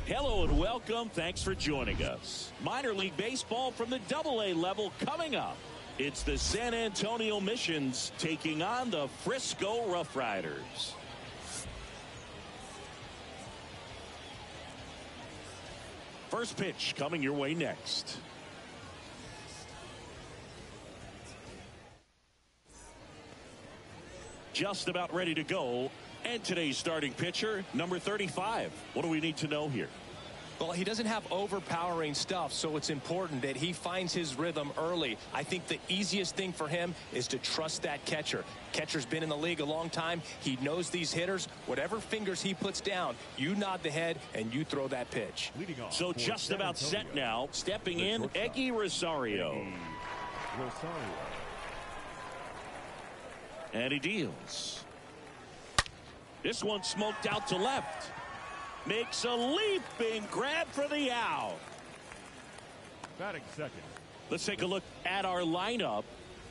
Hello and welcome. Thanks for joining us. Minor League Baseball from the AA level coming up. It's the San Antonio Missions taking on the Frisco RoughRiders. First pitch coming your way next. Just about ready to go. And today's starting pitcher, number 35. What do we need to know here? Well, he doesn't have overpowering stuff, so it's important that he finds his rhythm early. I think the easiest thing for him is to trust that catcher. Catcher's been in the league a long time. He knows these hitters. Whatever fingers he puts down, you nod the head and you throw that pitch. So just about set now. Stepping in, Eggy Rosario. And he deals. This one smoked out to left. Makes a leaping grab for the out. Batting second. Let's take a look at our lineup.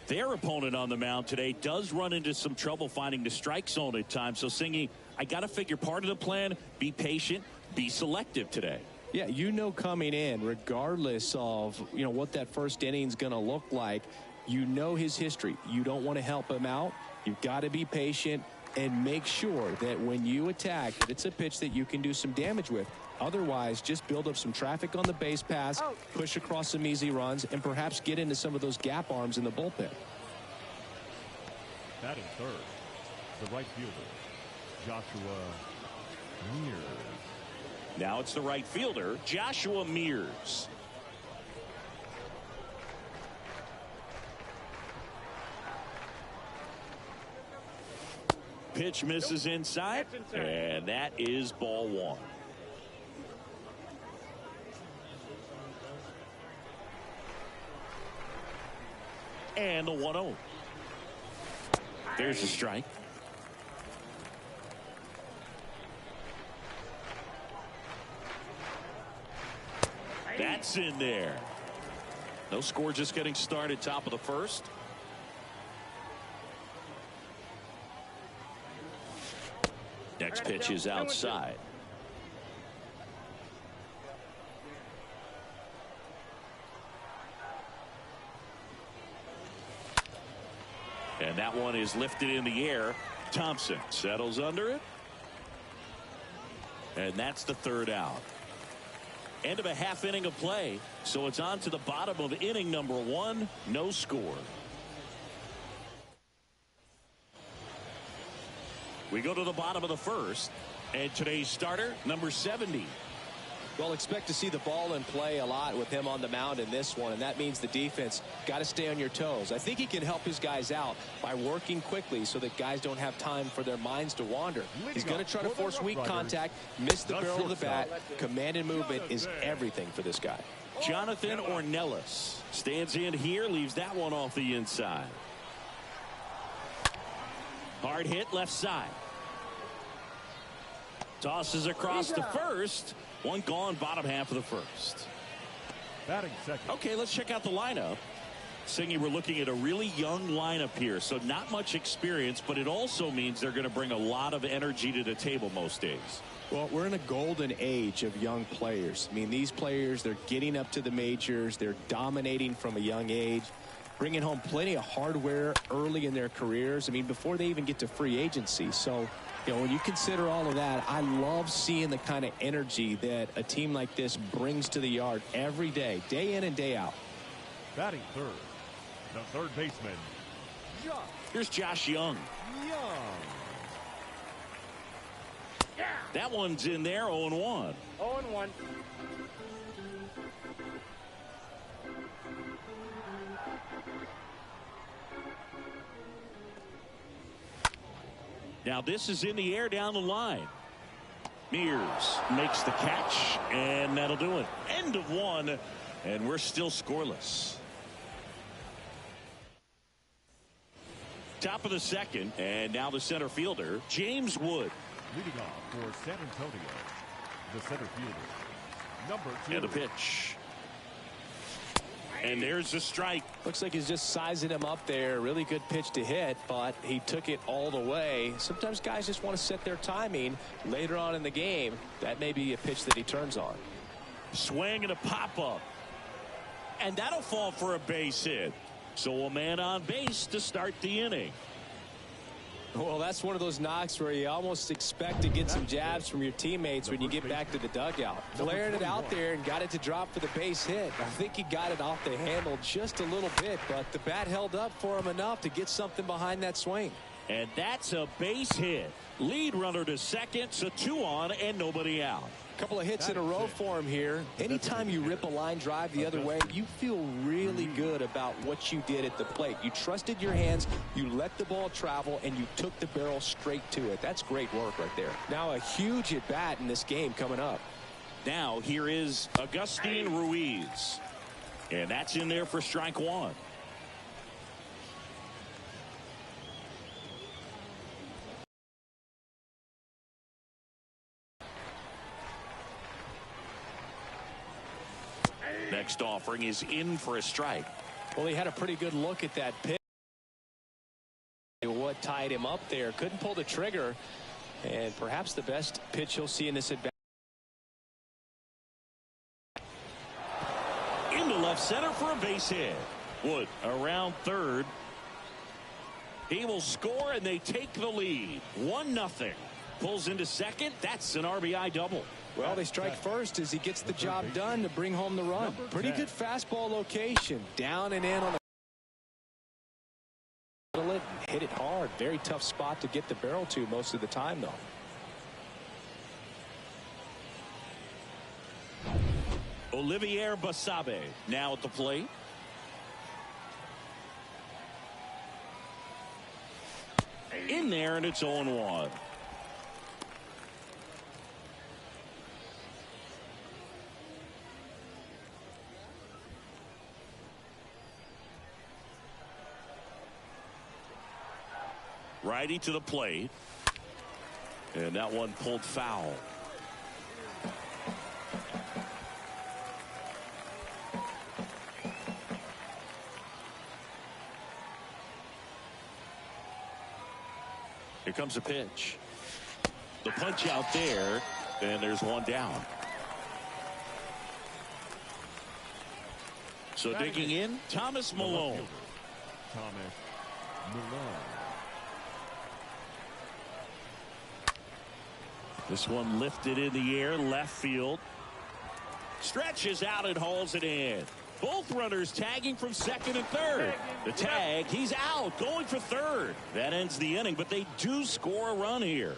Their opponent on the mound today does run into some trouble finding the strike zone at times. So, Singy, I got to figure part of the plan, be patient, be selective today. Yeah, you know coming in, regardless of, what that first inning's going to look like, you know his history. You don't want to help him out. You've got to be patient and make sure that when you attack, that it's a pitch that you can do some damage with. Otherwise, just build up some traffic on the base pass, push across some easy runs, and perhaps get into some of those gap arms in the bullpen. Batting third, the right fielder, Joshua Mears. Now it's the right fielder, Joshua Mears. Pitch misses inside, and that is ball one. And the 1-0. There's the strike. That's in there. No score, just getting started, top of the first. Next pitch is outside. And that one is lifted in the air. Thompson settles under it. And that's the third out. End of a half inning of play. So it's on to the bottom of inning number one. No score. We go to the bottom of the first, and today's starter, number 70. Well, expect to see the ball in play a lot with him on the mound in this one, and that means the defense got to stay on your toes. I think he can help his guys out by working quickly so that guys don't have time for their minds to wander. He's going to try to force weak contact, miss the barrel of the bat. Command and movement is everything for this guy. Jonathan Ornelas stands in here, leaves that one off the inside. Hard hit left side. Tosses across to first. One gone, bottom half of the first. Batting second. Okay, let's check out the lineup. Singy, we're looking at a really young lineup here, so not much experience, but it also means they're going to bring a lot of energy to the table most days. Well, we're in a golden age of young players. I mean, these players, they're getting up to the majors. They're dominating from a young age, bringing home plenty of hardware early in their careers. I mean, before they even get to free agency. So, when you consider all of that, I love seeing the kind of energy that a team like this brings to the yard every day in and day out. Batting third, the third baseman, Here's Josh Young. That one's in there, 0-1. 0-1. Now this is in the air down the line. Mears makes the catch, and that'll do it. End of one, and we're still scoreless. Top of the second, and now the center fielder, James Wood. Leading off for San Antonio, the center fielder, number 2. And a pitch. And there's the strike. Looks like he's just sizing him up there. Really good pitch to hit, but he took it all the way. Sometimes guys just want to set their timing later on in the game. That may be a pitch that he turns on. Swing and a pop-up. And that'll fall for a base hit. So a man on base to start the inning. Well, that's one of those knocks where you almost expect to get some jabs from your teammates when you get back to the dugout. Flared it out there and got it to drop for the base hit. I think he got it off the handle just a little bit, but the bat held up for him enough to get something behind that swing. And that's a base hit. Lead runner to second, so 2 on and nobody out. Couple of hits in a row for him here. Anytime you rip a line drive the other way, you feel really good about what you did at the plate. You trusted your hands, you let the ball travel, and you took the barrel straight to it. That's great work right there. Now a huge at bat in this game coming up. Now here is Agustin Ruiz. And that's in there for strike 1. Next offering is in for a strike. Well, he had a pretty good look at that pitch. What tied him up there? Couldn't pull the trigger. And perhaps the best pitch he'll see in this at bat. Into left center for a base hit. Wood around third. He will score and they take the lead. 1-0. Pulls into second. That's an RBI double. Well, they strike first as he gets the job done to bring home the run. Pretty good fastball location. Down and in on the hit it hard. Very tough spot to get the barrel to most of the time, though. Olivier Basabe now at the plate. In there, and it's 0-1. Righty to the plate. And that one pulled foul. Here comes a pitch. The punch out there, and there's one down. So digging in, Thomas Malone. Thomas Malone. This one lifted in the air, left field. Stretches out and hauls it in. Both runners tagging from second and third. The tag, he's out, going for third. That ends the inning, but they do score a run here.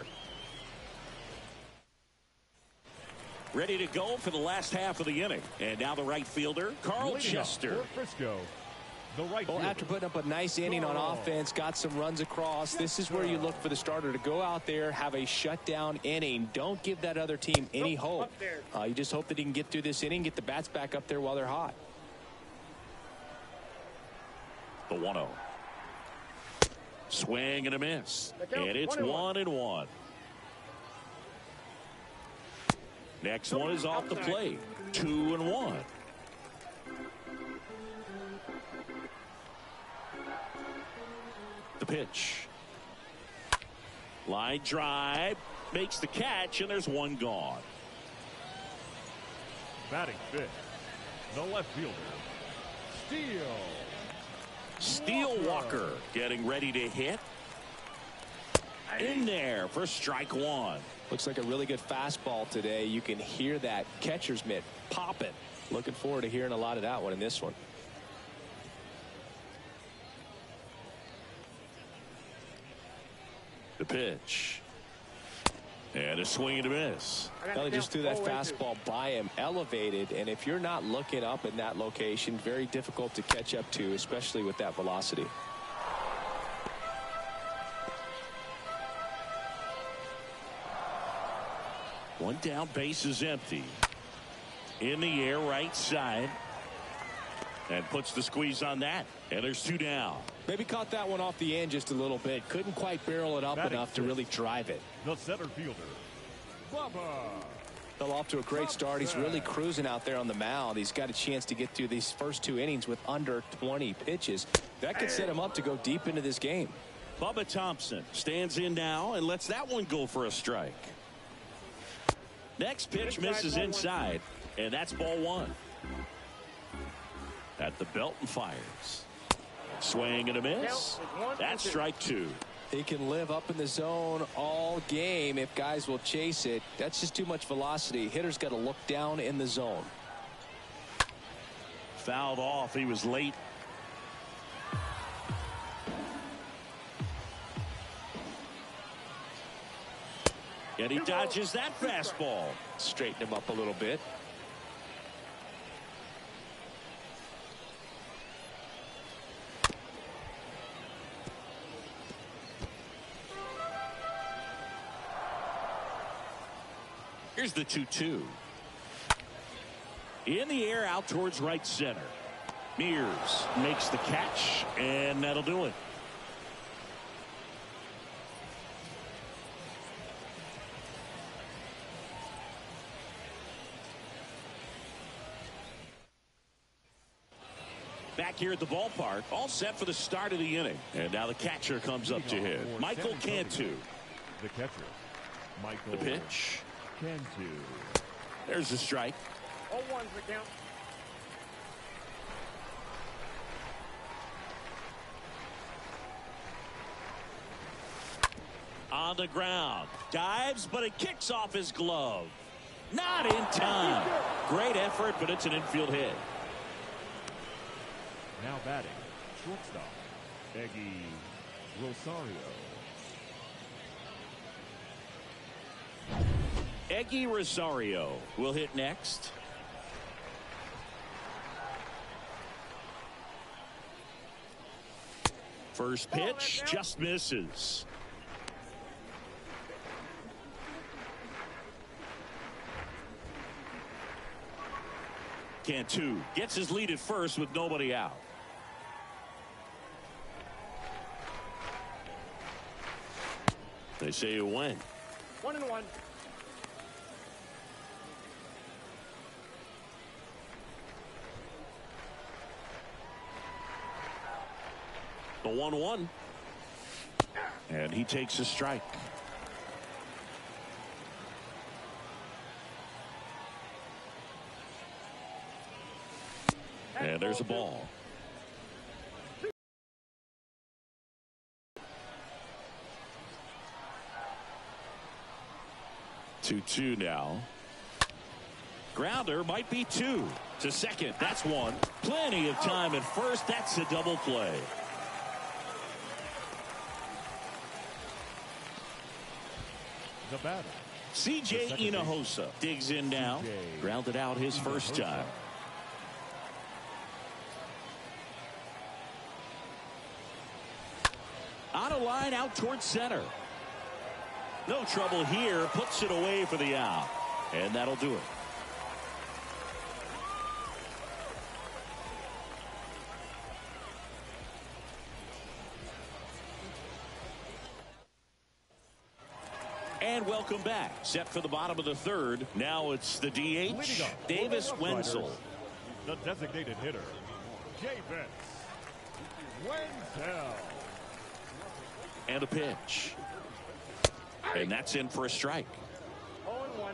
Ready to go for the last half of the inning. And now the right fielder, Carl Chester. For Frisco, the right well, fielder. after putting up a nice inning on offense, got some runs across, this is where you look for the starter to go out there, have a shutdown inning. Don't give that other team any hope. You just hope that he can get through this inning, get the bats back up there while they're hot. The 1-0. Swing and a miss. And it's 1-1. Next one is off the plate. 2-1. The pitch. Line drive. Makes the catch, and there's one gone. Batting fifth, the left fielder, Steele Walker getting ready to hit. In there for strike 1. Looks like a really good fastball today. You can hear that catcher's mitt popping. Looking forward to hearing a lot of that one in this one. The pitch. And a swing and a miss. Well, they just threw that fastball by him, elevated, and if you're not looking up in that location, very difficult to catch up to, especially with that velocity. One down, base is empty. In the air, right side. And puts the squeeze on that. And there's 2 down. Maybe caught that one off the end just a little bit. Couldn't quite barrel it up enough to really drive it. the center fielder, Bubba Well, off to a great start. He's really cruising out there on the mound. He's got a chance to get through these first 2 innings with under 20 pitches. That could set him up to go deep into this game. Bubba Thompson stands in now and lets that one go for a strike. Next pitch misses inside, and that's ball 1. At the belt and fires. Swing and a miss. That's strike 2. He can live up in the zone all game if guys will chase it. That's just too much velocity. Hitter's got to look down in the zone. Fouled off. He was late. And he dodges that fastball. Straighten him up a little bit. Here's the 2-2. In the air out towards right center. Mears makes the catch, and that'll do it. Back here at the ballpark, all set for the start of the inning. And now the catcher comes up to hit. Michael Cantu. The catcher, Michael. The pitch. Cantu. There's the strike. 0-1's the count. On the ground. Dives, but it kicks off his glove. Not in time. Great effort, but it's an infield hit. Now batting, shortstop, Eggy Rosario. Eggy Rosario will hit next. First pitch just misses. Cantu gets his lead at first with nobody out. They say you win. 1-1. The 1-1. And he takes a strike. And there's a ball. Two now. Grounder might be 2 to second. That's 1. Plenty of time at first. That's a double play. The batter, C.J. Hinojosa digs in now. Grounded out his first time. On a line out towards center. No trouble here. Puts it away for the out. And that'll do it. And welcome back. Set for the bottom of the third. Now it's the DH, Davis Wenzel. The designated hitter, Davis Wenzel. And a pitch. And that's in for a strike. 0-1.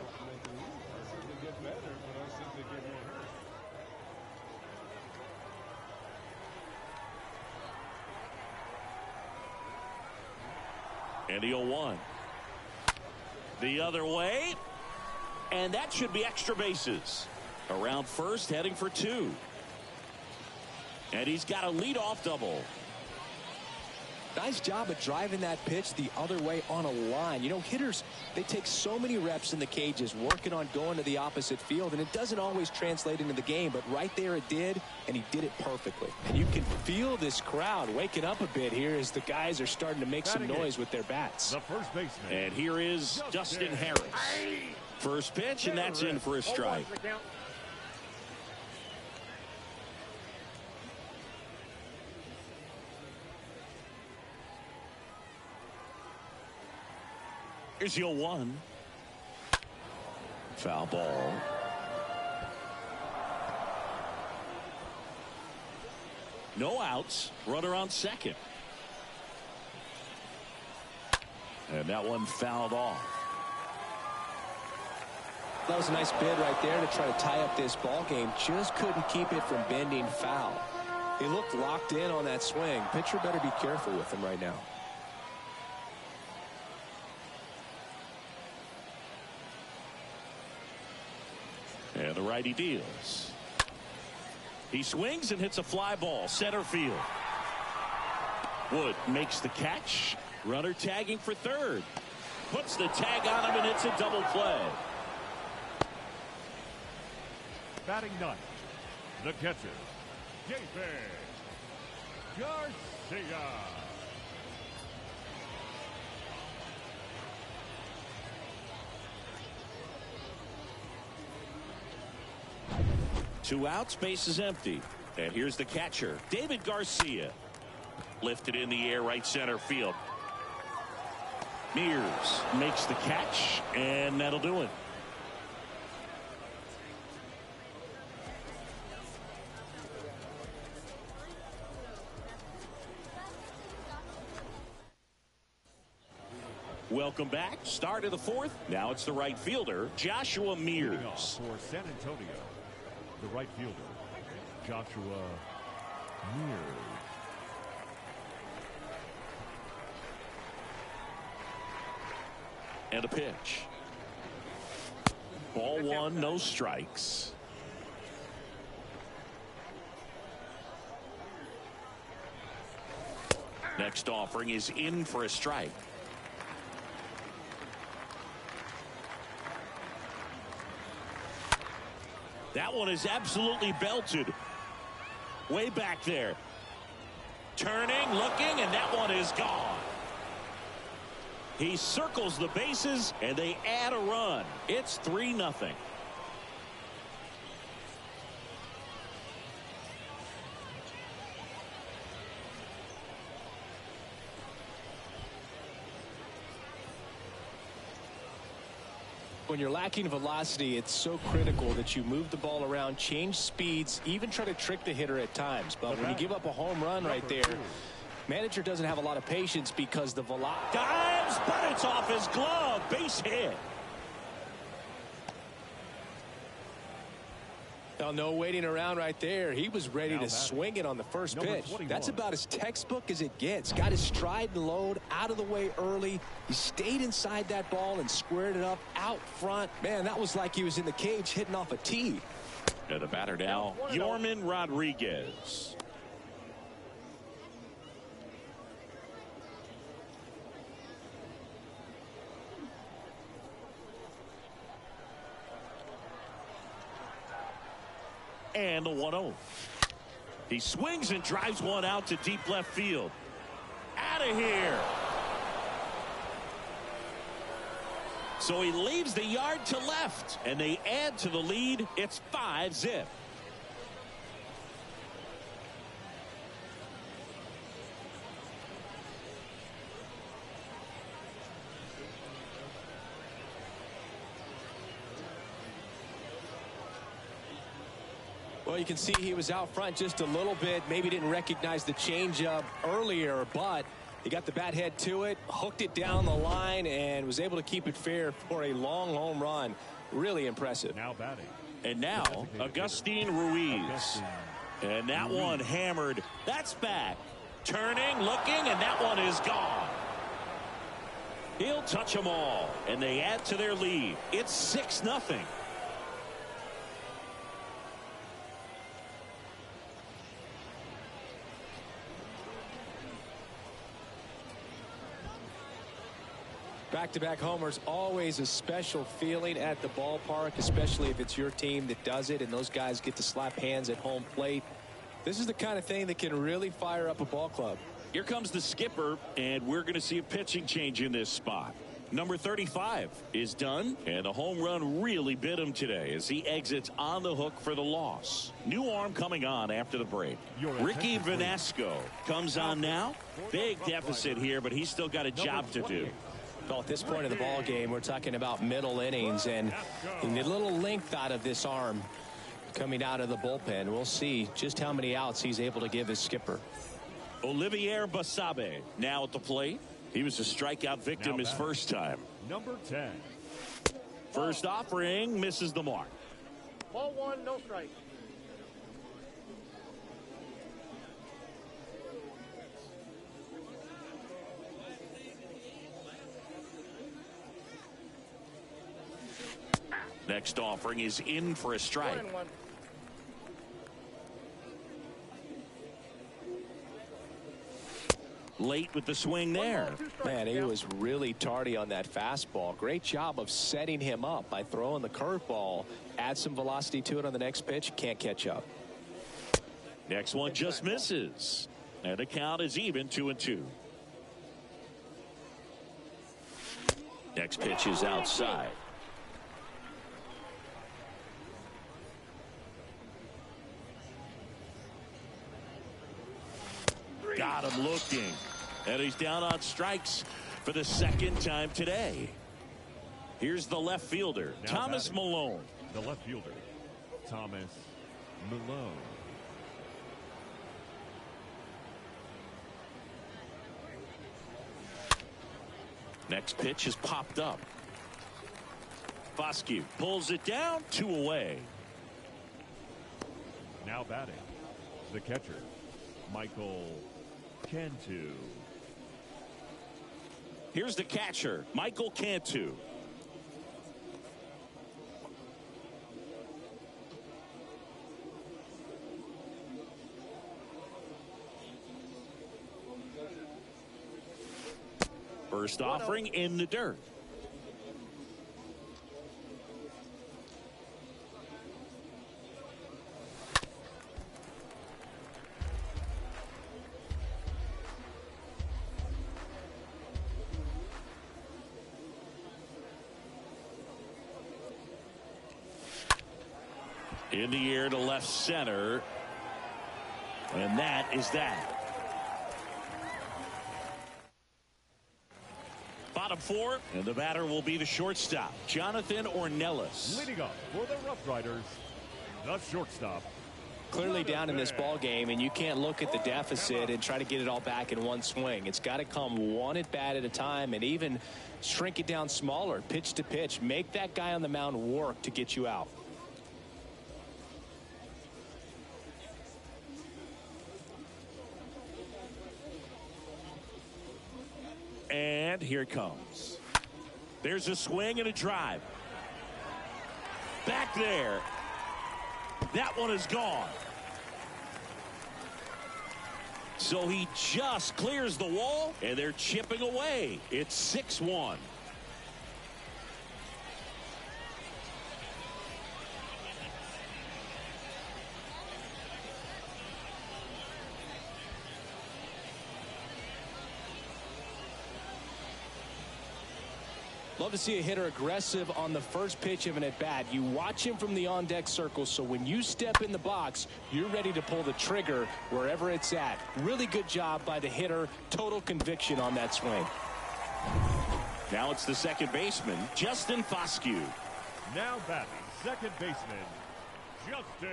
And the 0-1. The other way. And that should be extra bases. Around first, heading for 2. And he's got a leadoff double. Nice job of driving that pitch the other way on a line. You know, hitters, they take so many reps in the cages working on going to the opposite field, and it doesn't always translate into the game, but right there it did, and he did it perfectly. And you can feel this crowd waking up a bit here as the guys are starting to make some noise with their bats. The first baseman. And here is Dustin Harris. First pitch, and that's in for a strike. 0-1's the count. Here's the 0-1. Foul ball. No outs. Runner on second. And that one fouled off. That was a nice bid right there to try to tie up this ball game. Just couldn't keep it from bending foul. He looked locked in on that swing. Pitcher better be careful with him right now. And the righty deals. He swings and hits a fly ball center field. Wood makes the catch. Runner tagging for third. Puts the tag on him, and it's a double play. Batting ninth, the catcher, JBaker Garcia. Two outs, base is empty. And here's the catcher, David Garcia. Lifted in the air, right center field. Mears makes the catch, and that'll do it. Welcome back. Start of the fourth. Now it's the right fielder, Joshua Mears. For San Antonio, the right fielder, Joshua Mears. And a pitch. Ball one, no strikes. Next offering is in for a strike. That one is absolutely belted. Way back there. Turning, looking, and that one is gone. He circles the bases, and they add a run. It's 3-0. When you're lacking velocity, it's so critical that you move the ball around, change speeds, even try to trick the hitter at times. But when you give up a home run right there, manager doesn't have a lot of patience because the velocity Dives, but it's off his glove. Base hit. Well, no waiting around right there. He was ready to swing it on the first pitch. That's about as textbook as it gets. Got his stride and load out of the way early. He stayed inside that ball and squared it up out front. Man, that was like he was in the cage hitting off a tee. And the batter now, Yorman Rodriguez. And the 1-0. He swings and drives one out to deep left field. Out of here. So he leaves the yard to left, and they add to the lead. It's 5-0. Well, you can see he was out front just a little bit. Maybe didn't recognize the changeup earlier, but he got the bat head to it, hooked it down the line, and was able to keep it fair for a long home run. Really impressive. Now batting. And now, Agustin Ruiz. And that one hammered. That's back. Turning, looking, and that one is gone. He'll touch them all, and they add to their lead. It's 6-0. Back-to-back homers, always a special feeling at the ballpark, especially if it's your team that does it and those guys get to slap hands at home plate. This is the kind of thing that can really fire up a ball club. Here comes the skipper, and we're going to see a pitching change in this spot. Number 35 is done, and a home run really bit him today as he exits on the hook for the loss. New arm coming on after the break. Ricky Vanasco comes on now. Big deficit here, but he's still got a job to do. Well, at this point of the ball game, we're talking about middle innings, and a little length out of this arm coming out of the bullpen. We'll see just how many outs he's able to give his skipper. Olivier Basabe now at the plate. He was a strikeout victim his first time. Number 10. First offering misses the mark. Ball one, no strike. Next offering is in for a strike. 1-1. Late with the swing there. Man, he was really tardy on that fastball. Great job of setting him up by throwing the curveball. Add some velocity to it on the next pitch. Can't catch up. Next one just misses. And the count is even, 2-2. Next pitch is outside. Got him looking. And he's down on strikes for the second time today. Here's the left fielder, Now Thomas batting. Malone. The left fielder, Thomas Malone. Next pitch is popped up. Foscue pulls it down, 2 away. Now batting, the catcher, Michael Cantu. Here's the catcher, Michael Cantu. First offering in the dirt. In the air to left center. And that is that. Bottom 4, and the batter will be the shortstop, Jonathan Ornelas. Leading up for the RoughRiders, the shortstop. Clearly down in this ball game, and you can't look at the deficit and try to get it all back in one swing. It's got to come one at bat at a time, and even shrink it down smaller, pitch to pitch. Make that guy on the mound work to get you out. And here it comes. There's a swing and a drive. Back there. That one is gone. So he just clears the wall, and they're chipping away. It's 6-1. Love to see a hitter aggressive on the first pitch of an at-bat. You watch him from the on-deck circle, so when you step in the box, you're ready to pull the trigger wherever it's at. Really good job by the hitter. Total conviction on that swing. Now it's the second baseman, Justin Foscue. Now batting, second baseman, Justin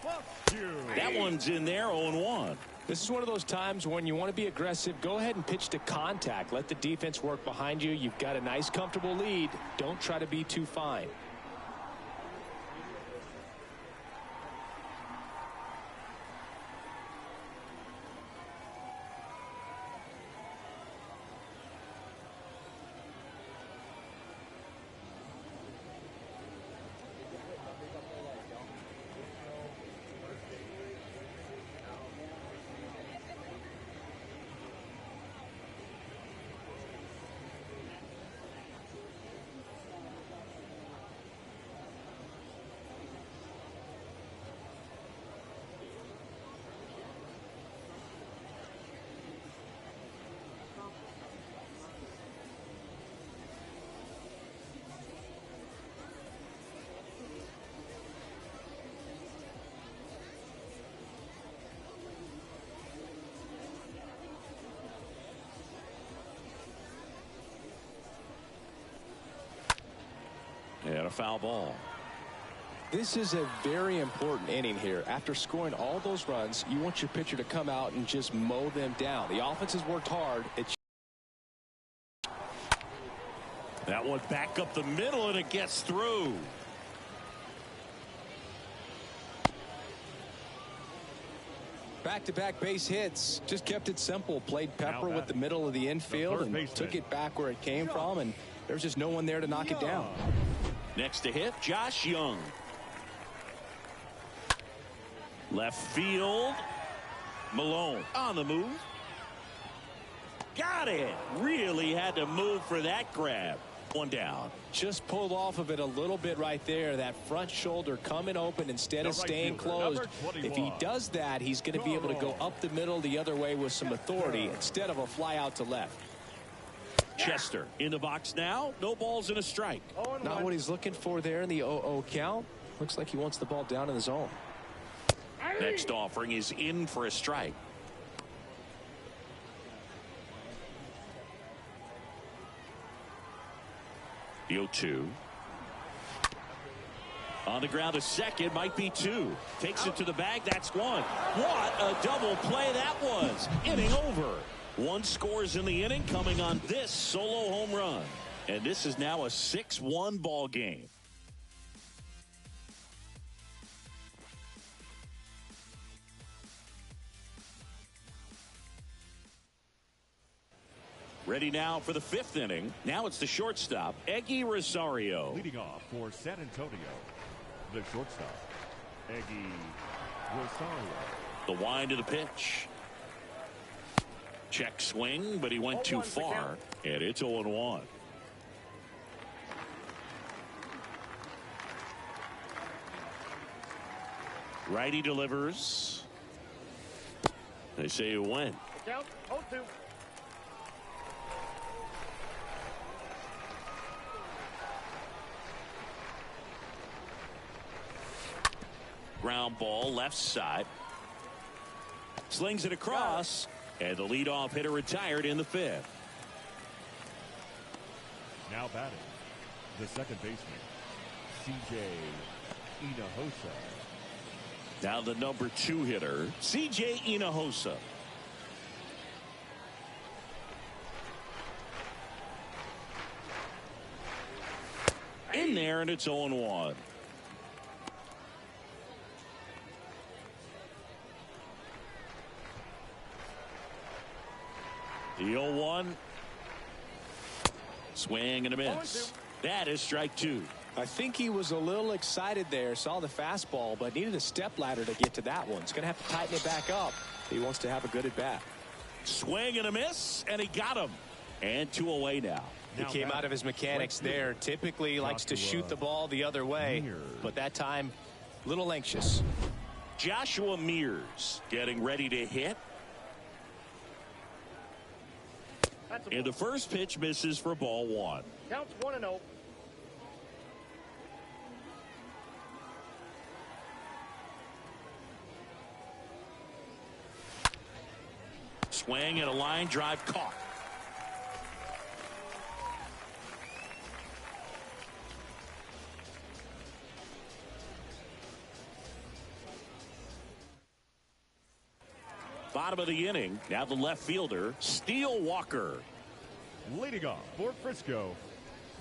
Foscue. That one's in there, 0-1. This is one of those times when you want to be aggressive. Go ahead and pitch to contact. Let the defense work behind you. You've got a nice, comfortable lead. Don't try to be too fine. a foul ball. This is a very important inning here. After scoring all those runs, you want your pitcher to come out and just mow them down. The offense has worked hard. That one back up the middle, and it gets through. Back-to-back base hits. Just kept it simple. Played Pepper with the middle of the infield and took it back where it came from, and there's just no one there to knock it down. Next to hit, Josh Young. Left field. Malone on the move. Got it. Really had to move for that grab. One down. Just pulled off of it a little bit right there. That front shoulder coming open instead of staying closed. If he does that, he's going to be able to go up the middle the other way with some authority instead of a fly out to left. Chester in the box now. No balls and a strike. Not what he's looking for there in the 0-0 count. Looks like he wants the ball down in the zone. Next offering is in for a strike. The 0-2. On the ground, a second, might be two. Takes it to the bag, that's one. What a double play that was. Inning over. One scores in the inning coming on this solo home run. And this is now a 6-1 ball game. Ready now for the fifth inning. Now it's the shortstop, Eggy Rosario. Leading off for San Antonio, the shortstop, Eggy Rosario. The wind of the pitch. Check swing, but he went too far. And it's 0-1. Righty delivers. They say it went. Count 0-2. Ground ball left side. Slings it across. And the leadoff hitter retired in the fifth. Now batting, the second baseman, C.J. Hinojosa. Now the number 2 hitter, C.J. Hinojosa. In there, and it's 0-1. The 0-1. Swing and a miss. That is strike 2. I think he was a little excited there, saw the fastball, but needed a step ladder to get to that one. He's going to have to tighten it back up. He wants to have a good at bat. Swing and a miss, and he got him. And 2 away now. He came out of his mechanics there. Typically likes to shoot the ball the other way, but that time, a little anxious. Joshua Mears getting ready to hit. And the first pitch misses for ball 1. Counts 1-0. Swing and a line drive caught. Bottom of the inning. Now the left fielder, Steele Walker. Leading off for Frisco,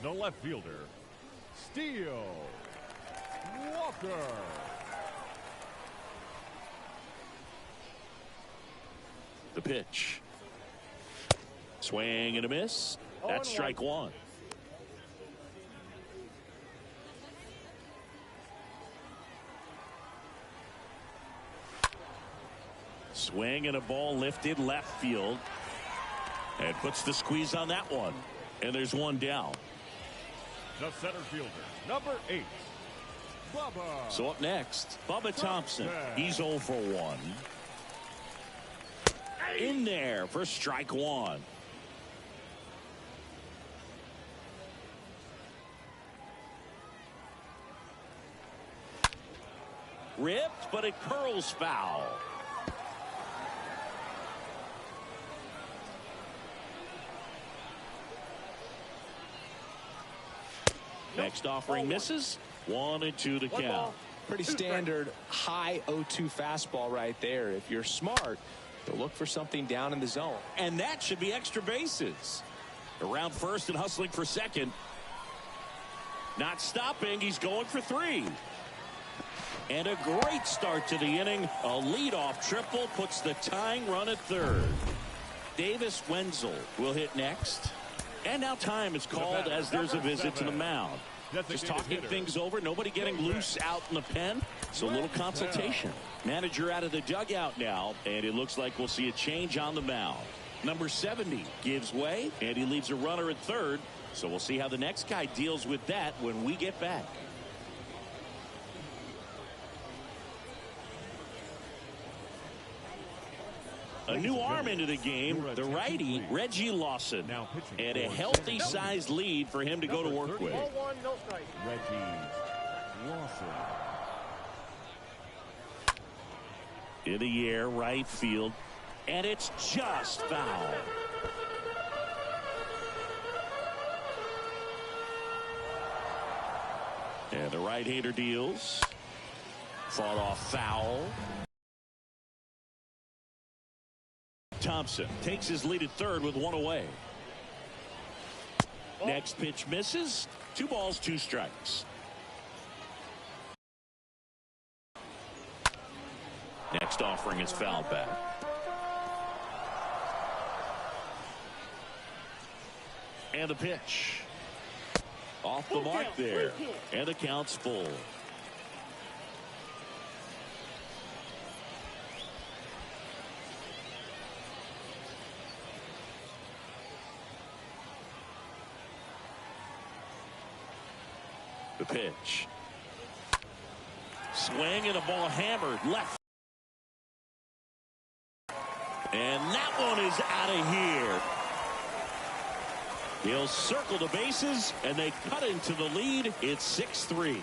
the left fielder, Steele Walker. The pitch. Swing and a miss. That's strike 1. Swing and a ball lifted left field. And puts the squeeze on that one. And there's one down. The center fielder, number 8, Bubba. So up next, Bubba Thompson. He's 0 for 1. In there for strike 1. Ripped, but it curls foul. Next offering misses. 1-2 to count. Pretty standard high 0-2 fastball right there. If you're smart, you'll look for something down in the zone. And that should be extra bases. Around first and hustling for second. Not stopping. He's going for 3. And a great start to the inning. A leadoff triple puts the tying run at third. Davis Wenzel will hit next. And now time is called as there's a visit to the mound. Just talking things over. Nobody getting loose out in the pen. So a little consultation. Manager out of the dugout now. And it looks like we'll see a change on the mound. Number 70 gives way. And he leaves a runner at third. So we'll see how the next guy deals with that when we get back. A new arm into the game, the righty, Reggie Lawson. And a healthy-sized lead for him to go to work with. Ball 1, no strike. Reggie Lawson. In the air, right field. And it's just foul. And the right-hander deals. Fought off foul. Thompson takes his lead at third with 1 away. Next pitch misses. 2 balls, 2 strikes. Next offering is fouled back. And the pitch. Off the mark there. And the count's full. The pitch. Swing and a ball hammered left. And that one is out of here. He'll circle the bases, and they cut into the lead. It's 6-3.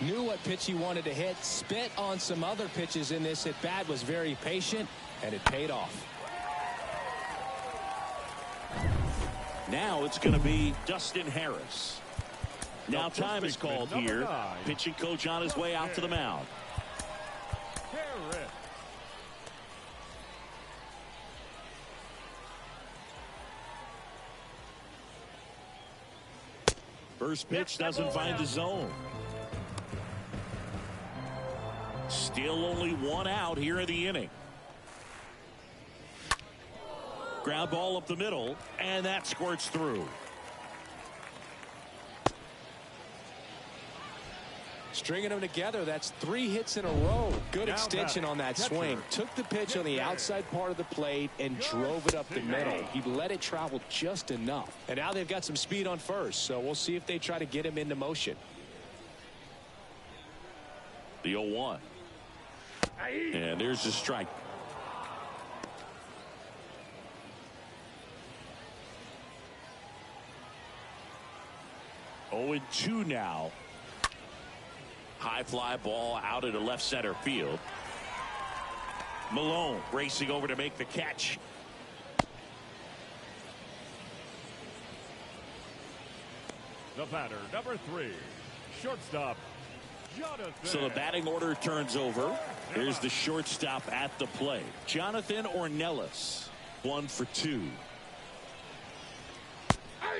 Knew what pitch he wanted to hit. Spit on some other pitches in this at bat. Was very patient, and it paid off. Now it's going to be Dustin Harris. Now time is called here. Pitching coach on his way out to the mound. Harris. First pitch doesn't find the zone. Still only 1 out here in the inning. Ground ball up the middle, and that squirts through. Stringing them together, that's 3 hits in a row. Good extension on that swing. Took the pitch on the outside part of the plate and drove it up the middle. He let it travel just enough. And now they've got some speed on first, so we'll see if they try to get him into motion. The 0-1. And there's the strike. Oh, 2 now. High fly ball out into left center field. Malone racing over to make the catch. The batter, number 3, shortstop, Jonathan. So the batting order turns over. Here's the shortstop at the plate. Jonathan Ornelas, 1 for 2.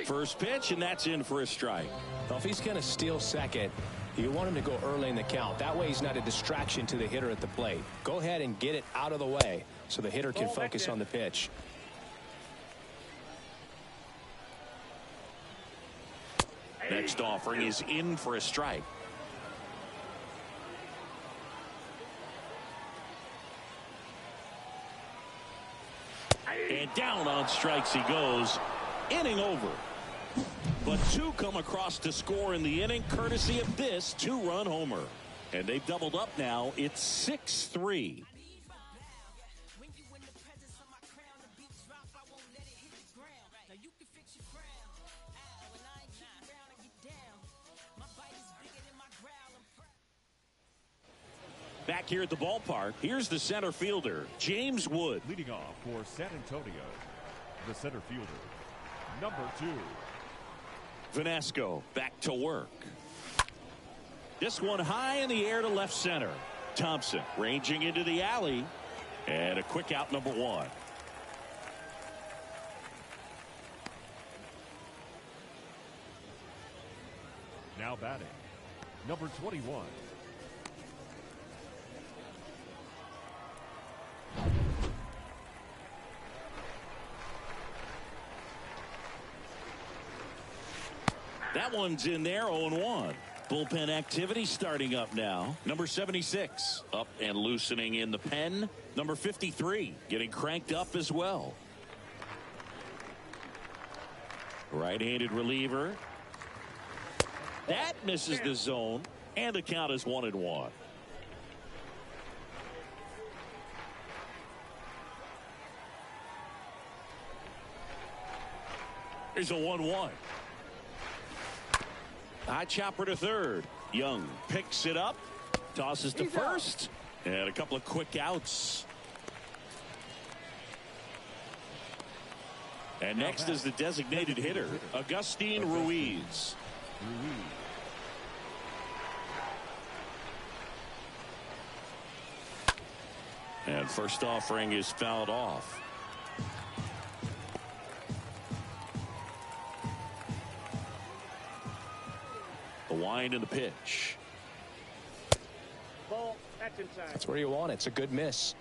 First pitch, and that's in for a strike. Well, if he's going to steal second, you want him to go early in the count. That way he's not a distraction to the hitter at the plate. Go ahead and get it out of the way so the hitter can focus on the pitch. Next offering is in for a strike. And down on strikes he goes. Inning over. But 2 come across to score in the inning, courtesy of this 2-run homer. And they've doubled up now. It's 6-3. Back here at the ballpark, here's the center fielder, James Wood. Leading off for San Antonio, the center fielder, number 2. Vanesco back to work. This one high in the air to left center. Thompson ranging into the alley. And a quick out, number 1. Now batting, number 21. That one's in there, 0-1. Bullpen activity starting up now. Number 76 up and loosening in the pen. Number 53 getting cranked up as well. Right-handed reliever. That misses the zone, and the count is 1-1. Here's a 1-1. High chopper to third. Young picks it up, tosses to first, and a couple of quick outs. And next is the designated hitter, Agustin Ruiz. And first offering is fouled off. The wind and the pitch. Ball, that's inside. That's where you want it. It's a good miss.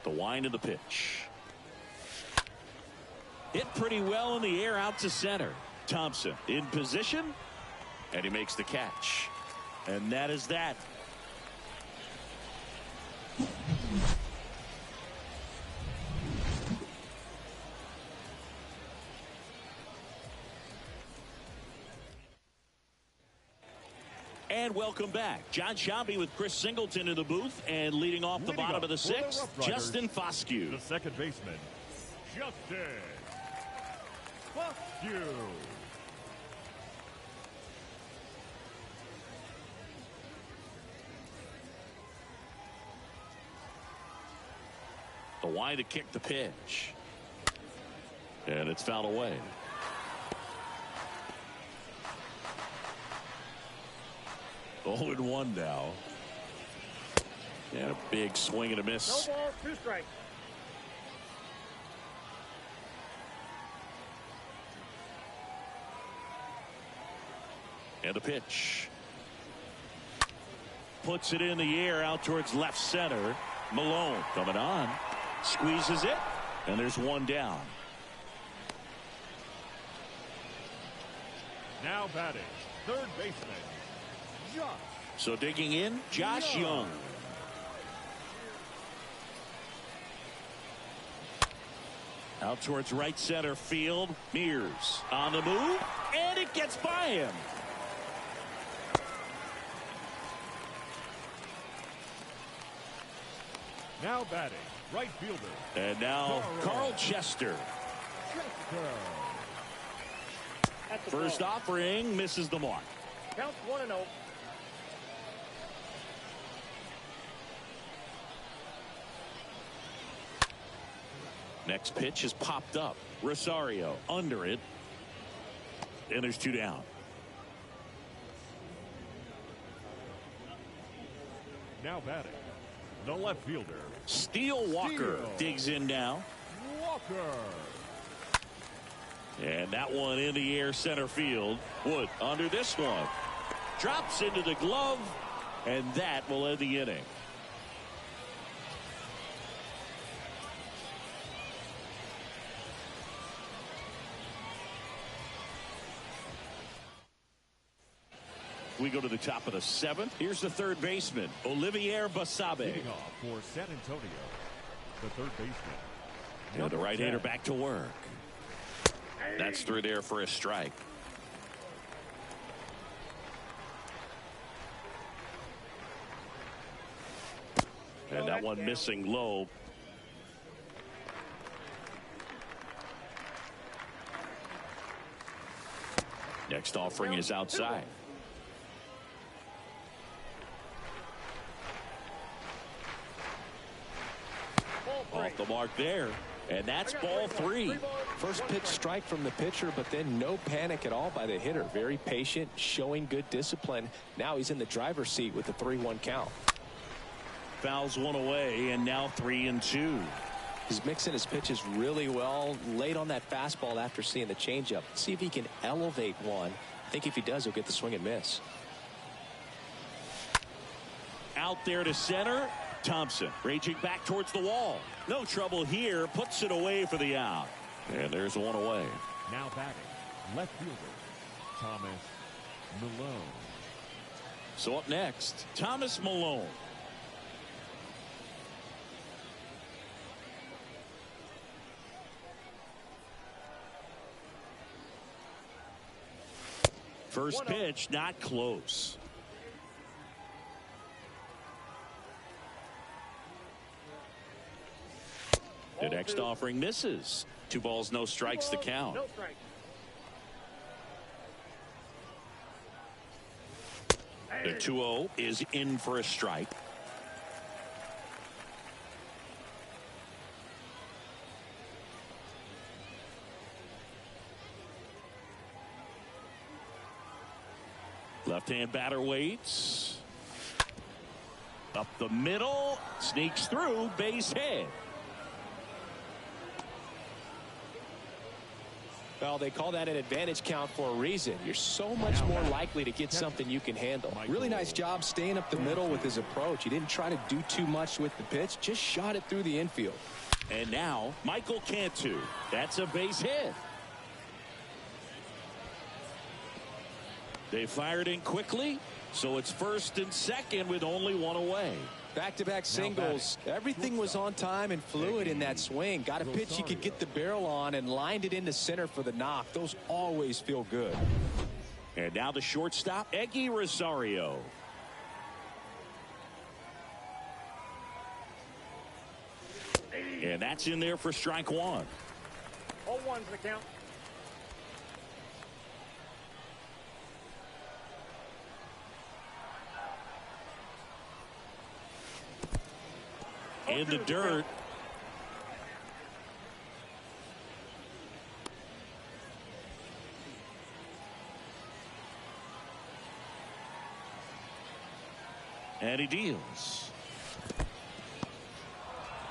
The wind and the pitch. Hit pretty well in the air out to center. Thompson in position, and he makes the catch. And that is that. And welcome back. John Shambi with Chris Singleton in the booth, and leading off the bottom of the 6th, Justin Foscue. The second baseman, Justin Foscue. The wind to kick the pitch. And it's fouled away. Oh, and 1 now. And a big swing and a miss. No ball, 2 strikes. And a pitch. Puts it in the air out towards left center. Malone coming on. Squeezes it. And there's 1 down. Now batting, third baseman, Josh. So digging in, Josh Young. Out towards right center field. Mears on the move, and it gets by him. Now batting, right fielder. And now Carl Chester. That's the First ball. offering misses the mark. Counts 1-0. Next pitch is popped up. Rosario under it. And there's 2 down. Now batting, the left fielder, Steele Walker digs in now. Walker. And that one in the air center field. Wood under this one. Drops into the glove. And that will end the inning. We go to the top of the 7th. Here's the third baseman, Olivier Basabe. Leading off for San Antonio, the third baseman. And the right-hander back to work. That's through there for a strike. And that one missing low. Next offering is outside. Off the mark there. And that's ball 3. First pitch strike from the pitcher, but then no panic at all by the hitter. Very patient, showing good discipline. Now he's in the driver's seat with the 3-1 count. Fouls one away, and now 3-2. He's mixing his pitches really well. Late on that fastball after seeing the changeup. See if he can elevate one. I think if he does, he'll get the swing and miss. Out there to center. Thompson raging back towards the wall. No trouble here. Puts it away for the out. And there's one away. Now batting, left fielder, Thomas Malone. So up next, Thomas Malone. First pitch, not close. The next offering misses. 2 balls, no strikes to count. No strike. The 2-0 is in for a strike. Left-hand batter waits. Up the middle. Sneaks through. Base hit. Well, they call that an advantage count for a reason. You're so much more likely to get something you can handle. Really nice job staying up the middle with his approach. He didn't try to do too much with the pitch, just shot it through the infield. And now Michael Cantu. That's a base hit. They fired in quickly, so it's first and second with only 1 away. Back-to-back singles. Everything was on time and fluid in that swing. Got a pitch he could get the barrel on and lined it into center for the knock. Those always feel good. And now the shortstop, Eggy Rosario. And that's in there for strike 1. 0-1's the count. In the dirt. And he deals.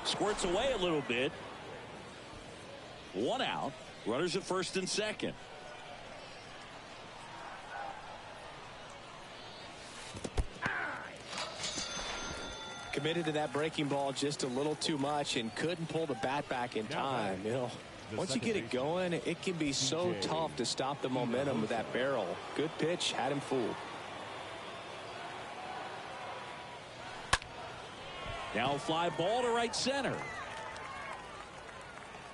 Squirts away a little bit. 1 out. Runners at first and second. Committed to that breaking ball just a little too much and couldn't pull the bat back in time. You know, once you get it going, it can be so tough to stop the momentum with that barrel. Good pitch, had him fooled. Now fly ball to right center.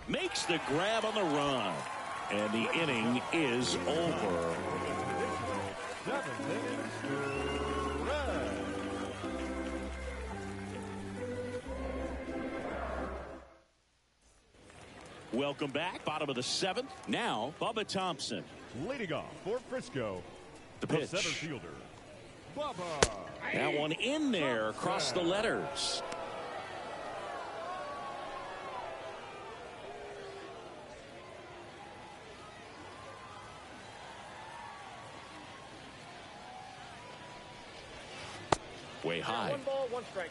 Makes the grab on the run. And the inning is over. 7 innings to run. Welcome back. Bottom of the 7th. Now, Bubba Thompson. Leading off for Frisco, The the pitch. center fielder, Bubba. That one in there across the letters. Way high. 1 ball, 1 strike.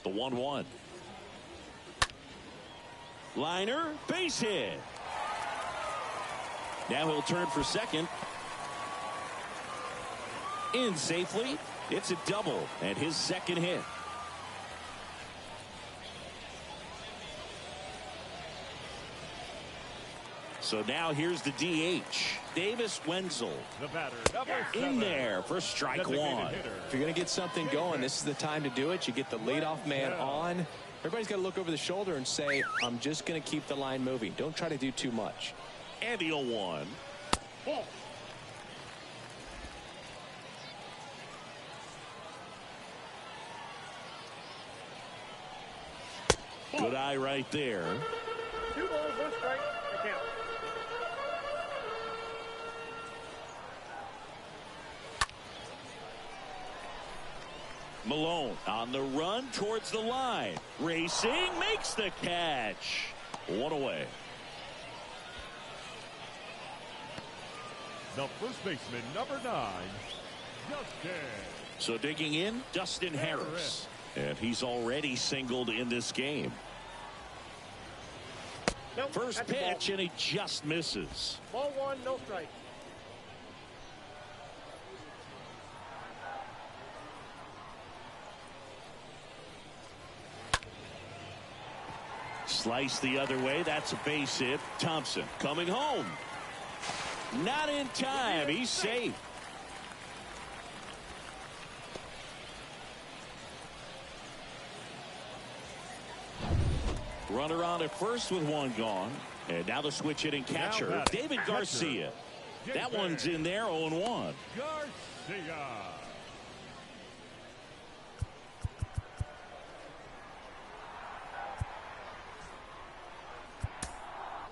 The 1-1. Liner, base hit. Now he'll turn for second. In safely. It's a double and his second hit. So now here's the DH, Davis Wenzel. The batter, number 7. In there for strike 1. If you're going to get something going, this is the time to do it. You get the leadoff man on. Everybody's got to look over the shoulder and say, I'm just going to keep the line moving. Don't try to do too much. And the 0-1. Ball. Good eye right there. 2 balls, 1 strike, the count. Malone on the run towards the line. Racing, makes the catch. 1 away. The first baseman, number 9, Justin. So digging in, Dustin Harris. And he's already singled in this game. Nope, First pitch, and he just misses. Ball 1, no strike. Slice the other way. That's a base hit. Thompson coming home. Not in time. He's safe. Runner on at first with 1 gone. And now the switch hitting catcher, David Garcia. That one's in there, 0-1. Garcia.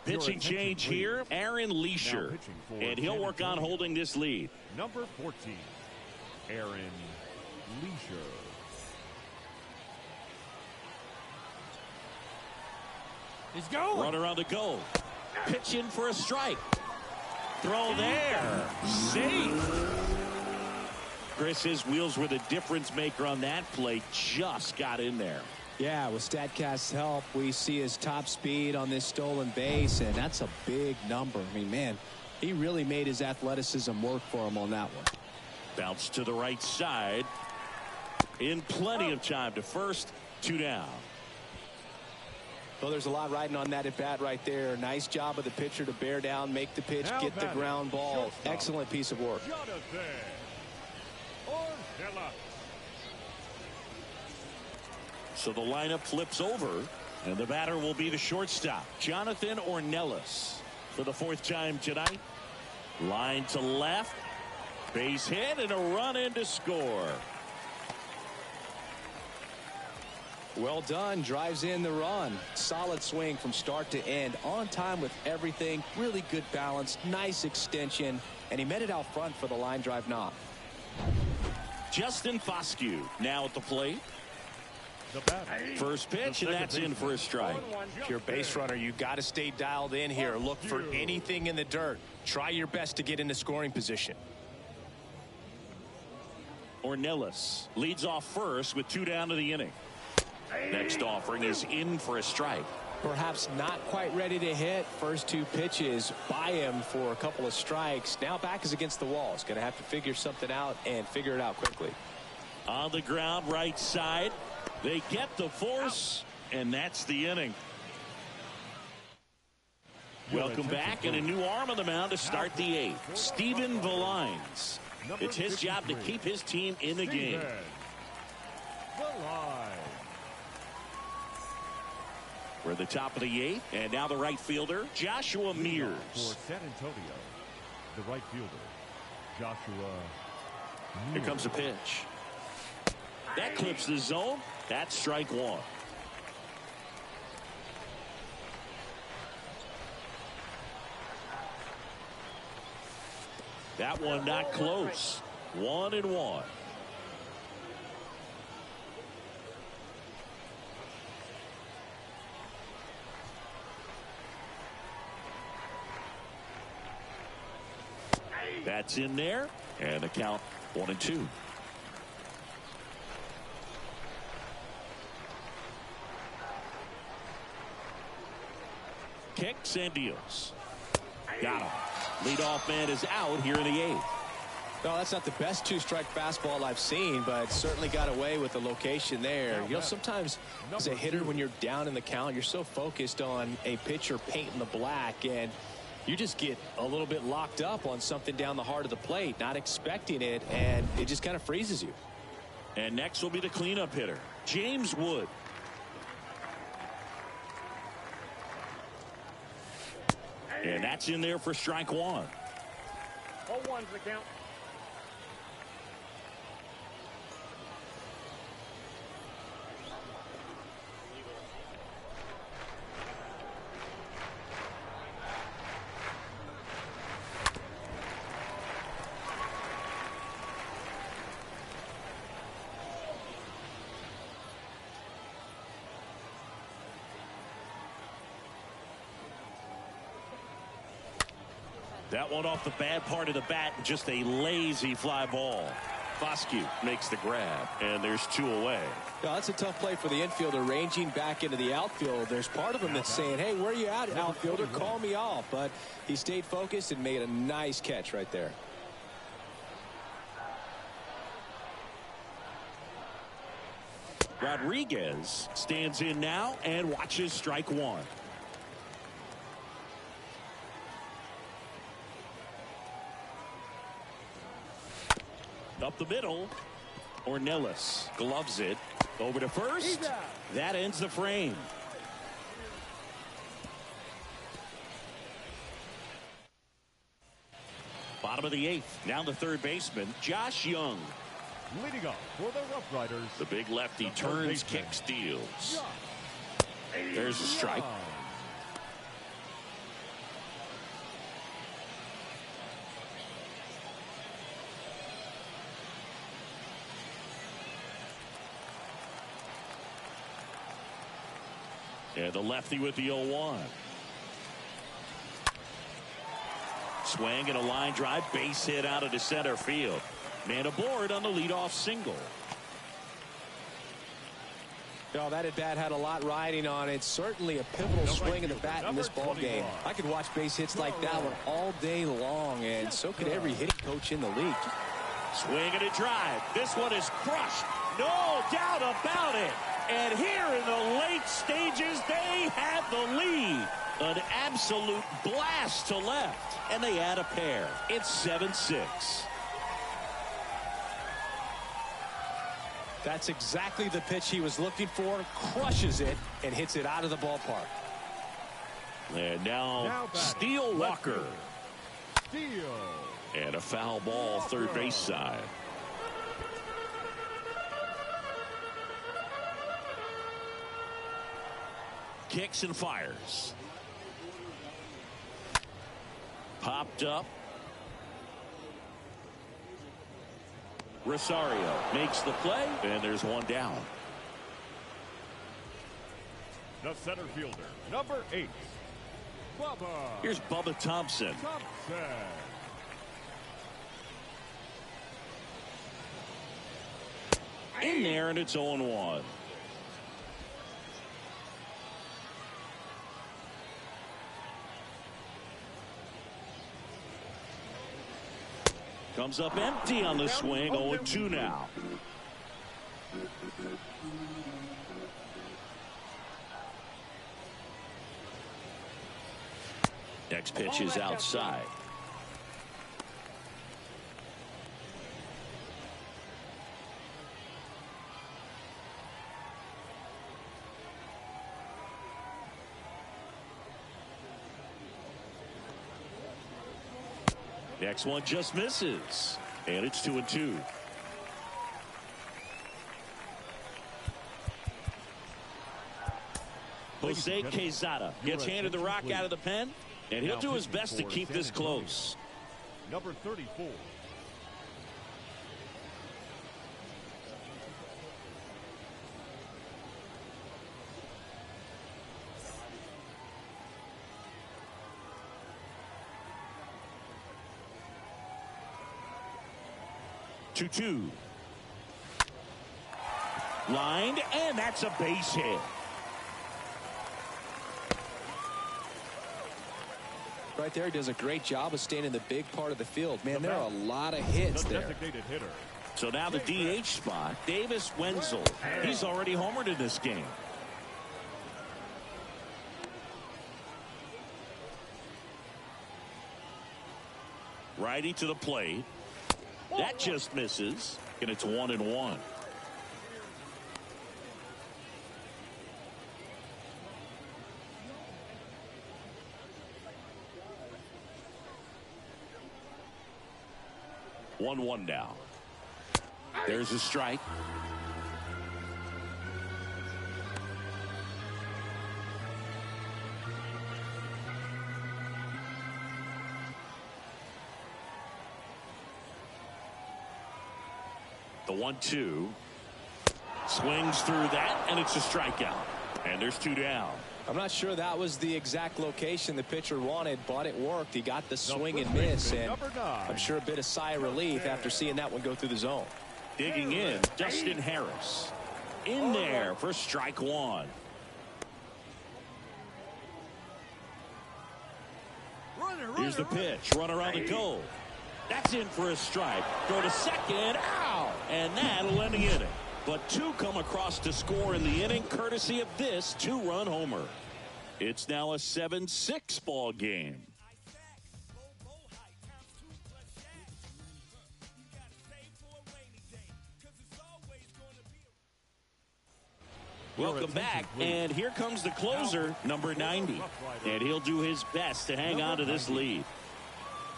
Pitching change here, Aaron Leisure. And he'll work on holding this lead. Number 14, Aaron Leisure. He's going. Runner on the go. Pitching for a strike. Throw there. Safe. Chris, his wheels were the difference maker on that play. Just got in there. Yeah, with StatCast's help, we see his top speed on this stolen base, and that's a big number. I mean, man, he really made his athleticism work for him on that one. Bounce to the right side. In plenty of time to first. 2 down. Well, there's a lot riding on that at bat right there. Nice job of the pitcher to bear down, make the pitch, Now get the ground ball. Excellent piece of work. Jonathan Ornelas. So the lineup flips over, and the batter will be the shortstop, Jonathan Ornelas, for the 4th time tonight. Line to left. Base hit and a run in to score. Well done. Drives in the run. Solid swing from start to end. On time with everything. Really good balance. Nice extension. And he met it out front for the line drive knock. Justin Foscue now at the plate. First pitch, and that's in for a strike. If you're a base runner, you got to stay dialed in here. Look for anything in the dirt. Try your best to get into scoring position. Ornelas leads off first with 2 down to the inning. Next offering is in for a strike. Perhaps not quite ready to hit. First 2 pitches by him for a couple of strikes. Now back is against the wall. He's going to have to figure something out and figure it out quickly. On the ground, right side. They get the force, and that's the inning. Welcome back, and a new arm on the mound to start the 8th. Steven Valines. It's his job to keep his team in the game. We're at the top of the 8th, and now the right fielder, Joshua Mears. For San Antonio, the right fielder, Joshua Mears. Here comes a pitch. That clips the zone. That's strike 1. That one not close. 1-1. That's in there, and the count 1-2. Kicks and deals. Got him. Leadoff man is out here in the 8th. No, that's not the best 2-strike fastball I've seen, but certainly got away with the location there. You know, sometimes as a hitter, when you're down in the count, you're so focused on a pitcher painting the black, and you just get a little bit locked up on something down the heart of the plate, not expecting it, and it just kind of freezes you. And next will be the cleanup hitter, James Wood. And that's in there for strike 1. 0-1's the count. That one off the bad part of the bat, just a lazy fly ball. Foscue makes the grab, and there's 2 away. Yeah, that's a tough play for the infielder, ranging back into the outfield. There's part of him that's saying, hey, where are you at, outfielder? Call me off. But he stayed focused and made a nice catch right there. Rodriguez stands in now and watches strike 1. Up the middle. Ornelas gloves it over to first. That ends the frame. Bottom of the 8th. Now the third baseman, Josh Young. Leading up for the RoughRiders. The big lefty turns, kicks, deals. There's a strike. And the lefty with the 0-1. Swing and a line drive, base hit out into center field. Man aboard on the leadoff single. Oh, that at bat had a lot riding on it. Certainly a pivotal swing of the bat in this ball game. I could watch base hits like that one all day long, and so could every hitting coach in the league. Swing and a drive. This one is crushed. No doubt about it. And here in the late stages, they have the lead. An absolute blast to left. And they add a pair. It's 7-6. That's exactly the pitch he was looking for. Crushes it and hits it out of the ballpark. And now Steele Walker. Steele. And a foul ball third base side. Kicks and fires. Popped up. Rosario makes the play, and there's one down. The center fielder, number 8, Bubba. Here's Bubba Thompson. In there, and it's 0-1. Comes up empty on the swing. 0-2 now. Next pitch is outside. Next one just misses. And it's 2-2. Jose Quezada gets handed the rock out of the pen, and he'll do his best to keep this close. Number 34. Two. Lined, and that's a base hit. Right there, he does a great job of staying in the big part of the field. Man, there are a lot of hits there. Designated hitter. So now the DH spot, Davis Wenzel. He's already homered in this game. Righty to the plate. That just misses, and it's 1-1. One now. There's a strike. The 1-2 swings through that, and it's a strikeout. And there's 2 down. I'm not sure that was the exact location the pitcher wanted, but it worked. He got the swing and miss, and I'm sure a bit of sigh of relief after seeing that one go through the zone. Digging in, Dustin Harris. In there for strike one. Here's the pitch. Runner on the go. That's in for a strike. Throw to second. Ow! And that'll end the inning. But two come across to score in the inning, courtesy of this two-run homer. It's now a 7-6 ball game. Welcome back, and here comes the closer, number 90. And he'll do his best to hang on to this lead.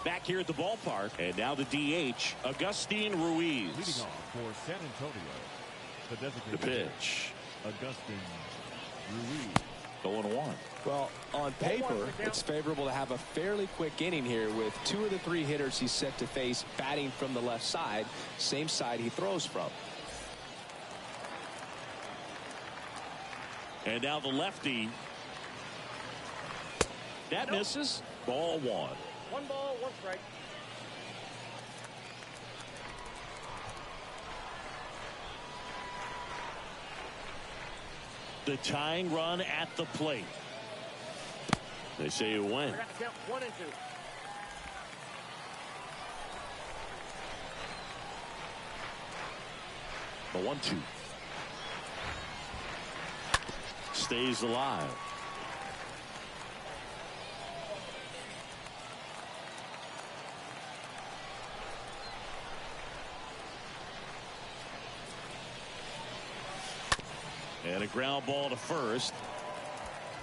Back here at the ballpark, and now the DH, Agustin Ruiz. Leading off for San Antonio, the designated pitch. Agustin Ruiz. 0-1. Well, on paper, it's favorable to have a fairly quick inning here with two of the three hitters he's set to face batting from the left side, same side he throws from. And now the lefty. That misses. Ball one. 1 ball, 1 strike. The tying run at the plate. They say you win. I got to count 1 and 2. The 1-2. Stays alive. And a ground ball to first.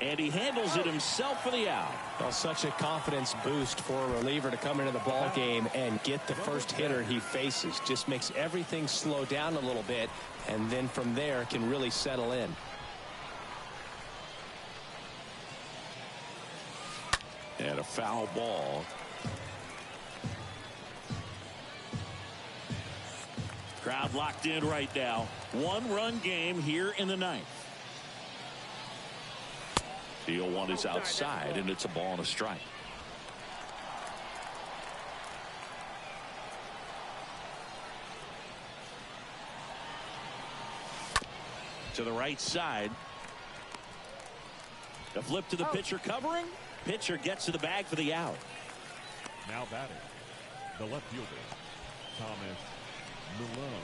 And he handles it himself for the out. Well, such a confidence boost for a reliever to come into the ball game and get the first hitter he faces. Just makes everything slow down a little bit, and then from there can really settle in. And a foul ball. Crowd locked in right now. 1-run game here in the 9th. The 0-1 is outside, and it's a ball and a strike. To the right side. The flip to the pitcher covering. Pitcher gets to the bag for the out. Now batting, the left fielder, Thomas Malone.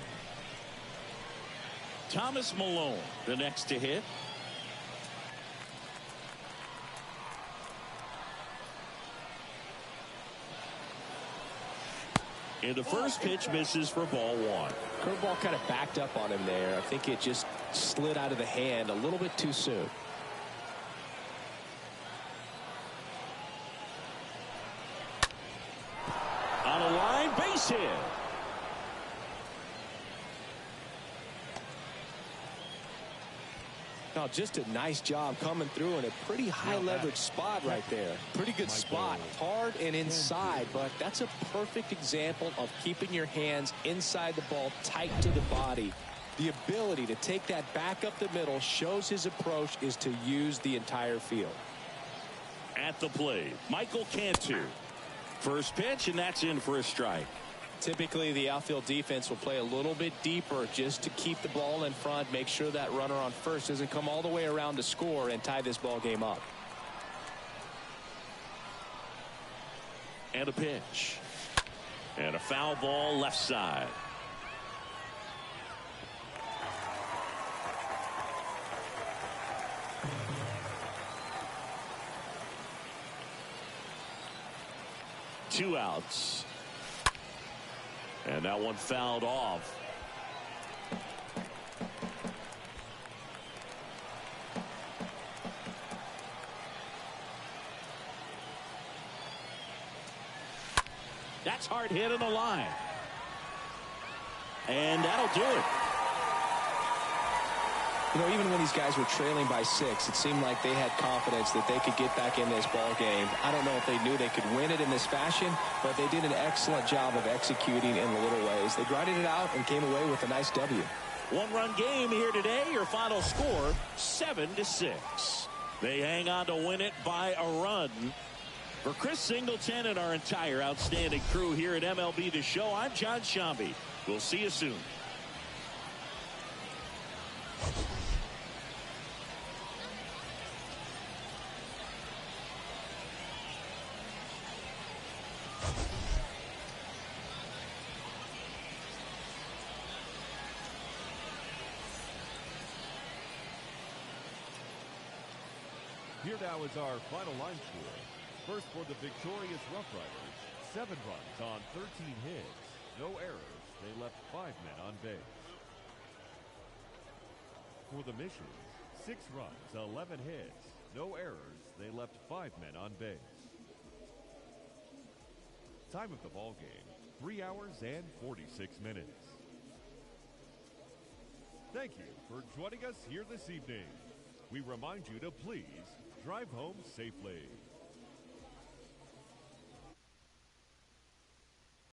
Thomas Malone, the next to hit. And the first pitch misses for ball one. Curveball kind of backed up on him there. I think it just slid out of the hand a little bit too soon. On a line, base hit. Now, just a nice job coming through in a pretty high leverage spot right there. Pretty good spot, hard and inside, but that's a perfect example of keeping your hands inside the ball, tight to the body. The ability to take that back up the middle shows his approach is to use the entire field. At the plate, Michael Cantu. First pitch, and that's in for a strike. Typically, the outfield defense will play a little bit deeper just to keep the ball in front, make sure that runner on first doesn't come all the way around to score and tie this ball game up. And a pitch. And a foul ball left side. Two outs. And that one fouled off. That's hard hit on the line. And that'll do it. You know, even when these guys were trailing by 6, it seemed like they had confidence that they could get back in this ball game. I don't know if they knew they could win it in this fashion, but they did an excellent job of executing in the little ways. They grinded it out and came away with a nice W. 1-run game here today. Your final score, 7-6. They hang on to win it by a run. For Chris Singleton and our entire outstanding crew here at MLB The Show, I'm John Shambi. We'll see you soon. Here now is our final line score. First for the victorious RoughRiders, 7 runs on 13 hits, no errors. They left 5 men on base. For the Missions, 6 runs, 11 hits, no errors. They left 5 men on base. Time of the ball game, 3 hours and 46 minutes. Thank you for joining us here this evening. We remind you to please drive home safely.